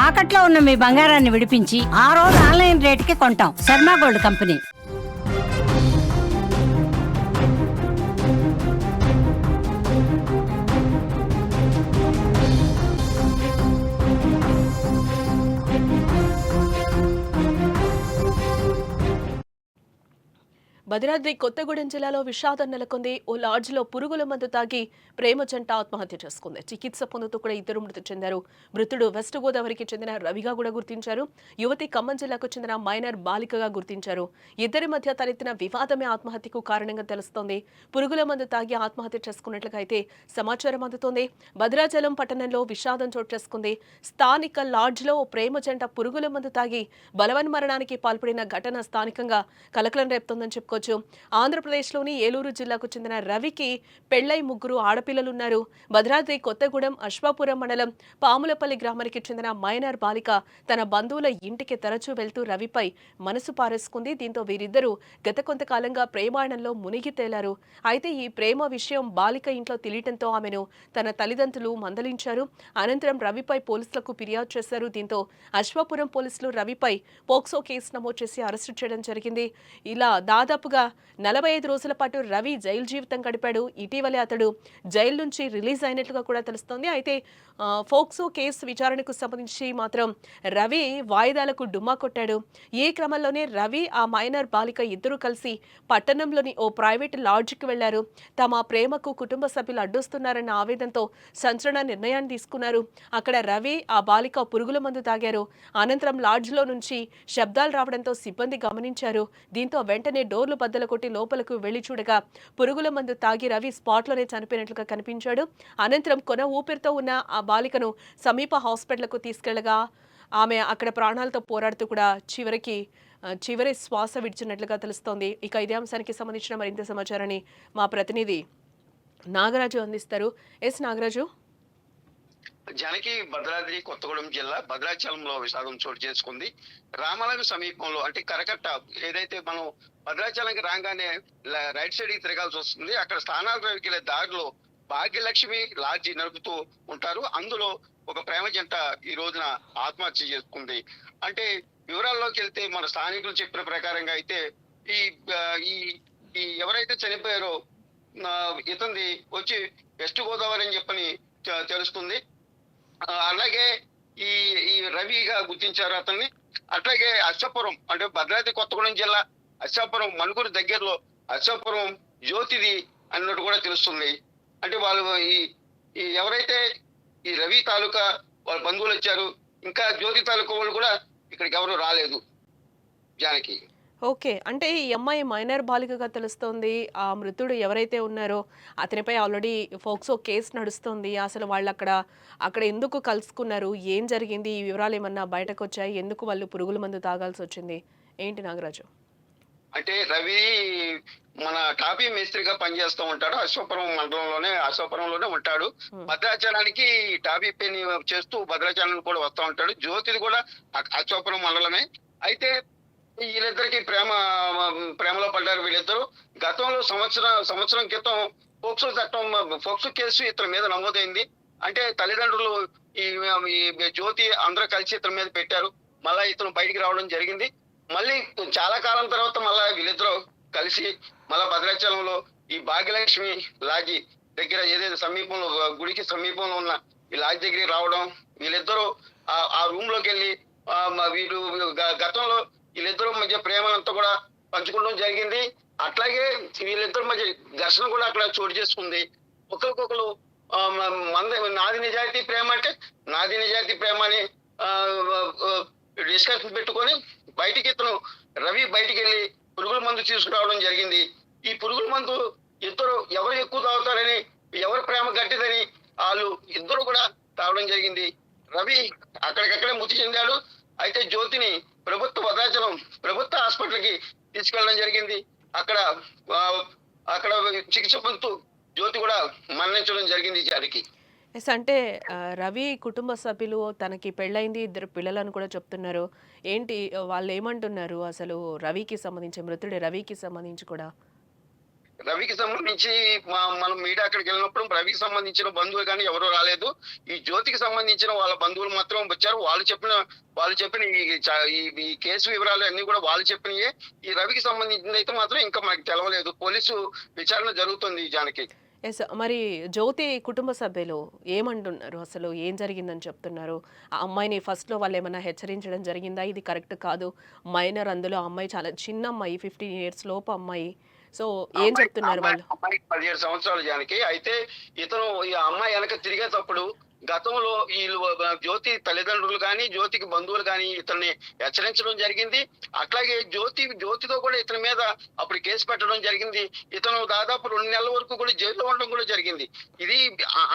తాకట్లో ఉన్న మీ బంగారాన్ని విడిపించి ఆ రోజు ఆన్లైన్ రేటుకి కొంటాం. Sharma gold company. భద్రాద్రి కొత్తగూడెం జిల్లాలో విషాదం నెలకొంది. ఓ లాడ్జ్లో పురుగుల మందు తాగి ప్రేమ జంట ఆత్మహత్య చేసుకుంది. చికిత్స పొందుతూ కూడా ఇద్దరు మృతి చెందారు. మృతుడు వెస్ట్ గోదావరికి చెందిన రవిగా కూడా గుర్తించారు. యువతి ఖమ్మం జిల్లాకు చెందిన మైనర్ బాలికగా గుర్తించారు. ఇద్దరి మధ్య తలెత్తిన వివాదమే ఆత్మహత్యకు కారణంగా తెలుస్తోంది. పురుగుల మందు తాగి ఆత్మహత్య చేసుకున్నట్లుగా అయితే సమాచారం అందుతోంది. భద్రాచలం పట్టణంలో విషాదం చోటు చేసుకుంది. స్థానిక లాడ్జ్లో ఓ ప్రేమ జంట పురుగుల మందు తాగి బలవన్మరణానికి పాల్పడిన ఘటన స్థానికంగా కలకలం రేపుతోందని చెప్పుకోవచ్చు. ఆంధ్రప్రదేశ్లోని ఏలూరు జిల్లాకు చెందిన రవికి పెళ్లై 3 ఆడపిల్లలున్నారు. భద్రాద్రి కొత్తగూడెం అశ్వాపురం మండలం పాములపల్లి గ్రామానికి చెందిన మైనర్ బాలిక తన బంధువుల ఇంటికి తరచూ వెళ్తూ రవిపై మనసు పారేసుకుంది. దీంతో వీరిద్దరూ గత కొంతకాలంగా ప్రేమాయణంలో మునిగి తేలారు. అయితే ఈ ప్రేమ విషయం బాలిక ఇంట్లో తెలియటంతో ఆమెను తన తల్లిదండ్రులు మందలించారు. అనంతరం రవిపై పోలీసులకు ఫిర్యాదు చేశారు. దీంతో అశ్వాపురం పోలీసులు రవిపై పోక్సో కేసు నమోదు చేసి అరెస్టు చేయడం జరిగింది. ఇలా దాదాపుగా 45 రోజుల పాటు రవి జైలు జీవితం గడిపాడు. ఇటీవలే అతడు జైలు నుంచి రిలీజ్ అయినట్లుగా కూడా తెలుస్తోంది. అయితే ఫోక్సో కేసు విచారణకు సంబంధించి మాత్రం రవి వాయిదాలకు డుమ్మా కొట్టాడు. ఈ క్రమంలోనే రవి ఆ మైనర్ బాలిక ఇద్దరూ కలిసి పట్టణంలోని ఓ ప్రైవేట్ లాడ్జికి వెళ్లారు. తమ ప్రేమకు కుటుంబ సభ్యులు అడ్డొస్తున్నారన్న ఆవేదనతో సంచలన నిర్ణయాన్ని తీసుకున్నారు. అక్కడ రవి ఆ బాలిక పురుగుల మందు తాగారు. అనంతరం లాడ్జ్లో నుంచి శబ్దాలు రావడంతో సిబ్బంది గమనించారు. దీంతో వెంటనే డోర్లు బద్దలు కొట్టి లోపలకు వెళ్లి చూడగా పురుగుల మందు తాగి రవి స్పాట్లోనే చనిపోయినట్లుగా కనిపించాడు. అనంతరం కొన ఊపిరితో ఉన్న ఆ బాలికను సమీప హాస్పిటల్కు తీసుకెళ్లగా ఆమె అక్కడ ప్రాణాలతో పోరాడుతూ కూడా చివరి శ్వాస విడిచినట్లుగా తెలుస్తోంది. ఇక ఇదే అంశానికి సంబంధించిన మరింత సమాచారాన్ని మా ప్రతినిధి నాగరాజు అందిస్తారు. ఎస్ నాగరాజు. జానకి, భద్రాద్రి కొత్తగూడెం జిల్లా భద్రాచలంలో విషాదం చోటు చేసుకుంది. రామనగర్ సమీపంలో అంటే కరకట్ట ఏదైతే మనం భద్రాచలంకి రాగానే రైట్ సైడ్ కి తిరగాల్సి వస్తుంది. అక్కడ స్థానాలకు వెళ్ళే దారిలో భాగ్యలక్ష్మి లాడ్జి నడుపుతూ ఉంటారు. అందులో ఒక ప్రేమ జంట ఈ రోజున ఆత్మహత్య చేసుకుంది. అంటే వివరాల్లోకి వెళ్తే మన స్థానికులు చెప్పిన ప్రకారంగా అయితే ఈ ఈ ఎవరైతే చనిపోయారో ఇతంది వచ్చి వెస్ట్ గోదావరి అని చెప్పని తెలుస్తుంది. అలాగే ఈ ఈ రవిగా గుర్తించారు అతన్ని. అట్లాగే అశ్వాపురం అంటే భద్రాద్రి కొత్తగూడెం జిల్లా అశ్వాపురం మణుగూరు దగ్గరలో అశ్వాపురం జ్యోతిది అన్నట్టు కూడా తెలుస్తుంది. అంటే వాళ్ళు ఈ ఎవరైతే ఈ రవి తాలూకా వాళ్ళ బంధువులు వచ్చారు, ఇంకా జ్యోతి తాలూకా వాళ్ళు కూడా ఇక్కడికి ఎవరు రాలేదు. జానకి, ఓకే. అంటే ఈ అమ్మాయి మైనర్ బాలికగా తెలుస్తోంది. ఆ మృతుడు ఎవరైతే ఉన్నారో అతనిపై ఆల్రెడీ ఫోక్సో కేసు నడుస్తుంది. అసలు వాళ్ళు అక్కడ ఎందుకు కలుసుకున్నారు, ఏం జరిగింది, ఈ వివరాలు ఏమన్నా బయటకు వచ్చాయి, ఎందుకు వాళ్ళు పురుగుల మందు తాగాల్సి వచ్చింది, ఏంటి నాగరాజు? అంటే రవి మన టాపీ మేస్త్రిగా పనిచేస్తూ ఉంటాడు. అశ్వాపురంలోనే ఉంటాడు. భద్రాచలానికి టాపీ పని చేస్తూ భద్రాచలానికి కూడా వస్తూ ఉంటాడు. జ్యోతిది కూడా అశ్వాపురం మండలమే. అయితే వీళ్ళిద్దరికి ప్రేమలో పడ్డారు వీళ్ళిద్దరు. గతంలో సంవత్సరం క్రితం పోక్సో కేసు ఇతని మీద నమోదైంది. అంటే తల్లిదండ్రులు ఈ జ్యోతి అందరూ కలిసి ఇతని మీద పెట్టారు. మళ్ళా ఇతను బయటికి రావడం జరిగింది. మళ్ళీ చాలా కాలం తర్వాత మళ్ళా వీళ్ళిద్దరూ కలిసి మళ్ళా భద్రాచలంలో ఈ భాగ్యలక్ష్మి లాడ్జి దగ్గర ఏదైతే సమీపంలో గుడికి సమీపంలో ఉన్న ఈ లాడ్జి దగ్గరికి రావడం, వీళ్ళిద్దరూ ఆ రూమ్ లోకి వెళ్ళి వీళ్ళు గతంలో వీళ్ళిద్దరూ మధ్య ప్రేమనంతా కూడా పంచుకోవడం జరిగింది. అట్లాగే వీళ్ళిద్దరి మధ్య ఘర్షణ కూడా అక్కడ చోటు చేసుకుంది. ఒకరికొకరు నాది నిజాయితీ ప్రేమ అని డిస్కషన్ పెట్టుకొని బయటికి ఇతను రవి బయటికి వెళ్ళి పురుగుల మందు తీసుకురావడం జరిగింది. ఈ పురుగుల మందు ఇద్దరు ఎవరు ఎక్కువ తాగుతారని, ఎవరు ప్రేమ గట్టిదని వాళ్ళు ఇద్దరు కూడా తాగడం జరిగింది. రవి అక్కడికక్కడే మృతి చెందాడు. అయితే జ్యోతిని భద్రాచలం ప్రభుత్వ హాస్పిటల్కి తీసుకెళ్ళడం జరిగింది. అక్కడ చికిత్స పొందుతూ జ్యోతి కూడా మరణించడం జరిగింది. జారికి, ఎస్. అంటే రవి కుటుంబ సభ్యులు తనకి పెళ్ళైంది, 2 పిల్లలని కూడా చెప్తున్నారు. ఏంటి వాళ్ళు ఏమంటున్నారు అసలు మృతుడి రవికి సంబంధించి కూడా? రవికి సంబంధించి మనం మీడియా అక్కడికి వెళ్ళినప్పుడు రవికి సంబంధించిన బంధువులు కానీ ఎవరు రాలేదు. ఈ జ్యోతికి సంబంధించిన వాళ్ళ బంధువులు మాత్రం వచ్చారు. వాళ్ళు చెప్పిన ఈ కేసు వివరాలు అన్ని కూడా వాళ్ళు చెప్పినయే. ఈ రవికి సంబంధించింది అయితే మాత్రం ఇంకా మనకు తెలవలేదు. పోలీసు విచారణ జరుగుతుంది జానకి. ఎస్. మరి జ్యోతి కుటుంబ సభ్యులు ఏమంటున్నారు? అసలు ఏం జరిగిందని చెప్తున్నారు? ఆ అమ్మాయిని ఫస్ట్‌లో వాళ్ళేమన్నా హెచ్చరించడం జరిగిందా? ఇది కరెక్ట్ కాదు. మైనర్, అందులో ఆ అమ్మాయి చాలా చిన్న అమ్మాయి, 15 ఇయర్స్ లోపు అమ్మాయి. సో ఏం చెప్తున్నారు వాళ్ళు? అమ్మాయికి 17 సంవత్సరాలు జానకి. అయితే ఈ అమ్మాయి వెనక తిరిగేటప్పుడు గతంలో జ్యోతి తల్లిదండ్రులు గాని, జ్యోతికి బంధువులు గాని ఇతన్ని హెచ్చరించడం జరిగింది. అట్లాగే జ్యోతితో కూడా ఇతని మీద అప్పుడు కేసు పెట్టడం జరిగింది. ఇతను దాదాపు 2 నెలల వరకు కూడా జైల్లో ఉండడం కూడా జరిగింది. ఇది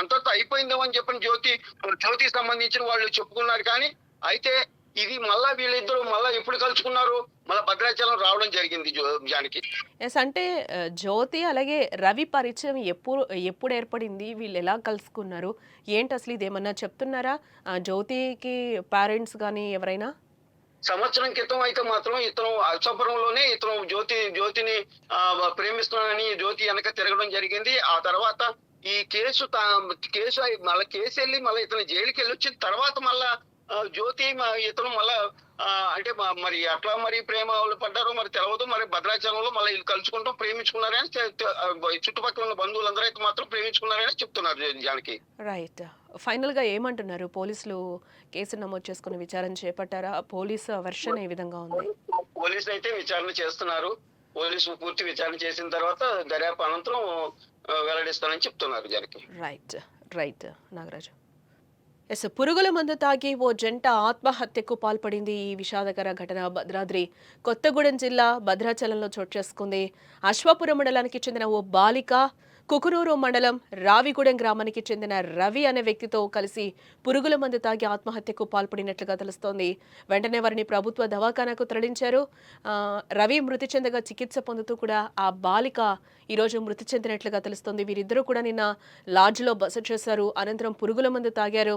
అంతటితో అయిపోయిందేమో అని చెప్పని జ్యోతికి సంబంధించిన వాళ్ళు చెప్పుకున్నారు. కానీ అయితే ఇది మళ్ళా వీళ్ళిద్దరూ మళ్ళా ఎప్పుడు కలుసుకున్నారు, మళ్ళా భద్రాచలం రావడం జరిగింది జానకి. ఎస్. అంటే జ్యోతి అలాగే రవి పరిచయం ఎప్పుడు ఏర్పడింది? వీళ్ళు ఎలా కలుసుకున్నారు? ఏంటి అసలు ఇదేమన్నా చెప్తున్నారా? జ్యోతికి పేరెంట్స్ గానీ ఎవరైనా? సంవత్సరం క్రితం అయితే మాత్రం ఇతను అల్సాపురంలోనే జ్యోతిని ప్రేమిస్తున్నానని జ్యోతి వెనక తిరగడం జరిగింది. ఆ తర్వాత ఈ కేసు మళ్ళీ కేసు వెళ్ళి మళ్ళీ ఇతను జైలుకి వెళ్ళి వచ్చిన తర్వాత మళ్ళా జ్యోతి ఇతను మళ్ళా అంటే మరి అట్లా మరి ప్రేమ పడ్డారో మరి తెలవదు. మరి భద్రాచలంలో మళ్ళీ వీళ్ళు కలుసుకుంటాం ప్రేమించుకున్నారని చుట్టుపక్కల ఉన్న బంధువులందరూ అయితే మాత్రం ప్రేమించుకున్నారని చెప్తున్నారు జానకి. రైట్. ఫైనల్‌గా ఏమంటున్నారు? పోలీసులు కేసు నమోదు చేసుకుని విచారణ చేపట్టారా? పోలీసు వెర్షన్ ఏ విధంగా ఉంది? పోలీసులు అయితే విచారణ చేస్తున్నారు. పోలీసు పూర్తి విచారణ చేసిన తర్వాత దర్యాప్తు అనంతరం వెల్లడిస్తానని చెప్తున్నారు Janaki. Right. Right. Nagaraju. Yes. పురుగుల మందు తాగి ఓ జంట ఆత్మహత్యకు పాల్పడింది. ఈ విషాదకర ఘటన భద్రాద్రి కొత్తగూడెం జిల్లా భద్రాచలంలో చోటు చేసుకుంది. అశ్వాపురం మండలానికి చెందిన ఓ బాలిక కుకునూరు మండలం రావిగూడెం గ్రామానికి చెందిన రవి అనే వ్యక్తితో కలిసి పురుగుల మందు తాగి ఆత్మహత్యకు పాల్పడినట్లుగా తెలుస్తోంది. వెంటనే వారిని ప్రభుత్వ దవాఖానాకు తరలించారు. రవి మృతి చెందగా చికిత్స పొందుతూ కూడా ఆ బాలిక ఈరోజు మృతి చెందినట్లుగా తెలుస్తోంది. వీరిద్దరూ కూడా నిన్న లాడ్జ్లో బస చేశారు. అనంతరం పురుగుల మందు తాగారు.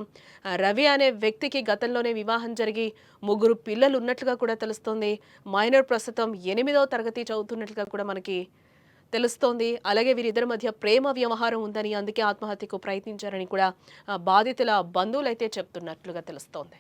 రవి అనే వ్యక్తికి గతంలోనే వివాహం జరిగి 3 పిల్లలు ఉన్నట్లుగా కూడా తెలుస్తోంది. మైనర్ ప్రస్తుతం 8వ తరగతి చదువుతున్నట్లుగా కూడా మనకి తెలుస్తోంది. అలాగే వీరిద్దరి మధ్య ప్రేమ వ్యవహారం ఉందని, అందుకే ఆత్మహత్యకు ప్రయత్నించారని కూడా బాధితుల బంధువులైతే చెప్తున్నట్లుగా తెలుస్తోంది.